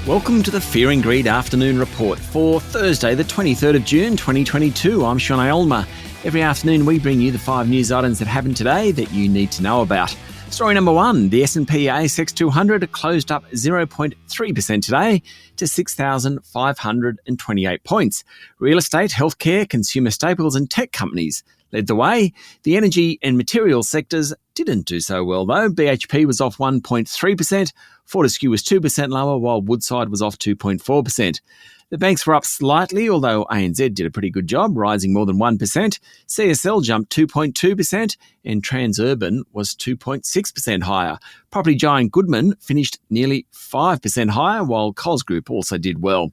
Welcome to the Fear and Greed Afternoon Report for Thursday, the 23rd of June, 2022. I'm Sean Aylmer. Every afternoon we bring you the 5 news items that happened today that you need to know about. Story number 1, the S&P ASX 200 closed up 0.3% today to 6,528 points. Real estate, healthcare, consumer staples and tech companies led the way. The energy and materials sectors didn't do so well though. BHP was off 1.3%, Fortescue was 2% lower, while Woodside was off 2.4%. The banks were up slightly, although ANZ did a pretty good job, rising more than 1%. CSL jumped 2.2% and Transurban was 2.6% higher. Property giant Goodman finished nearly 5% higher, while Coles Group also did well.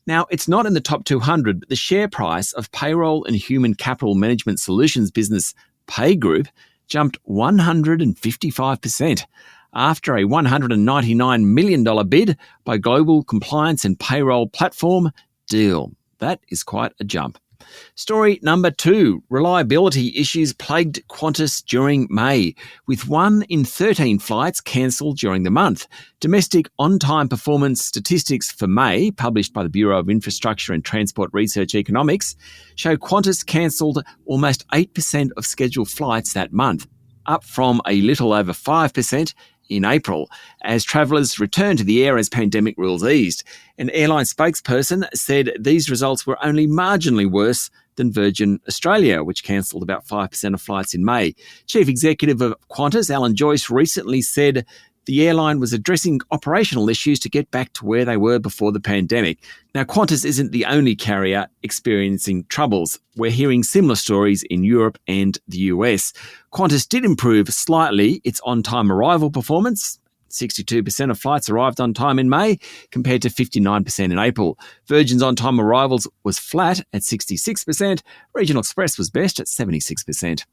Now, it's not in the top 200, but the share price of payroll and human capital management solutions business PayGroup jumped 155% after a $199 million bid by global compliance and payroll platform Deel. That is quite a jump. Story number 2, reliability issues plagued Qantas during May, with 1 in 13 flights cancelled during the month. Domestic on-time performance statistics for May, published by the Bureau of Infrastructure and Transport Research Economics, show Qantas cancelled almost 8% of scheduled flights that month, up from a little over 5% in April, as travellers returned to the air as pandemic rules eased. An airline spokesperson said these results were only marginally worse than Virgin Australia, which cancelled about 5% of flights in May. Chief Executive of Qantas, Alan Joyce, recently said the airline was addressing operational issues to get back to where they were before the pandemic. Now, Qantas isn't the only carrier experiencing troubles. We're hearing similar stories in Europe and the US. Qantas did improve slightly its on-time arrival performance. 62% of flights arrived on time in May, compared to 59% in April. Virgin's on-time arrivals was flat at 66%. Regional Express was best at 76%.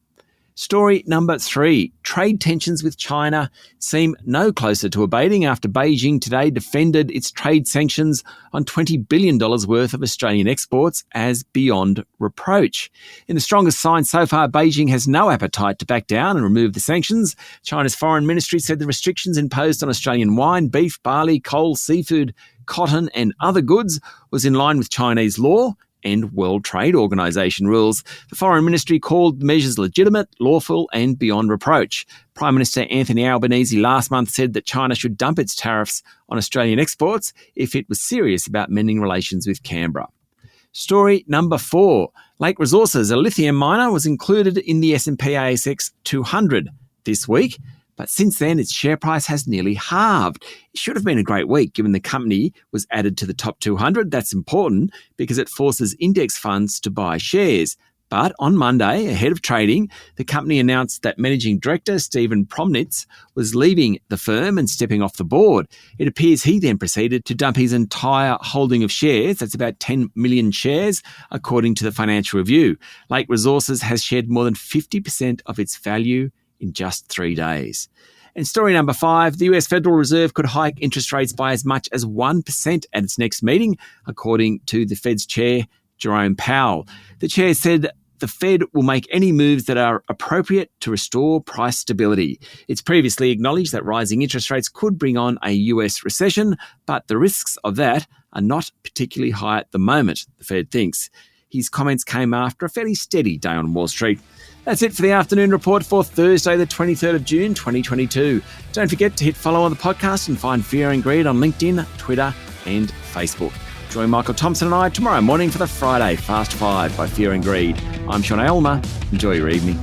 Story number 3, trade tensions with China seem no closer to abating after Beijing today defended its trade sanctions on $20 billion worth of Australian exports as beyond reproach. In the strongest sign so far, Beijing has no appetite to back down and remove the sanctions. China's foreign ministry said the restrictions imposed on Australian wine, beef, barley, coal, seafood, cotton and other goods was in line with Chinese law and World Trade Organization rules. The Foreign Ministry called the measures legitimate, lawful and beyond reproach. Prime Minister Anthony Albanese last month said that China should dump its tariffs on Australian exports if it was serious about mending relations with Canberra. Story number 4. Lake Resources, a lithium miner, was included in the S&P ASX 200 this week, but since then, its share price has nearly halved. It should have been a great week given the company was added to the top 200. That's important because it forces index funds to buy shares. But on Monday, ahead of trading, the company announced that Managing Director Stephen Promnitz was leaving the firm and stepping off the board. It appears he then proceeded to dump his entire holding of shares. That's about 10 million shares, according to the Financial Review. Lake Resources has shed more than 50% of its value in just 3 days. And story number 5, the US Federal Reserve could hike interest rates by as much as 1% at its next meeting, according to the Fed's chair, Jerome Powell. The chair said the Fed will make any moves that are appropriate to restore price stability. It's previously acknowledged that rising interest rates could bring on a US recession, but the risks of that are not particularly high at the moment, the Fed thinks. His comments came after a fairly steady day on Wall Street. That's it for the afternoon report for Thursday, the 23rd of June, 2022. Don't forget to hit follow on the podcast and find Fear and Greed on LinkedIn, Twitter and Facebook. Join Michael Thompson and I tomorrow morning for the Friday Fast 5 by Fear and Greed. I'm Sean Aylmer. Enjoy your evening.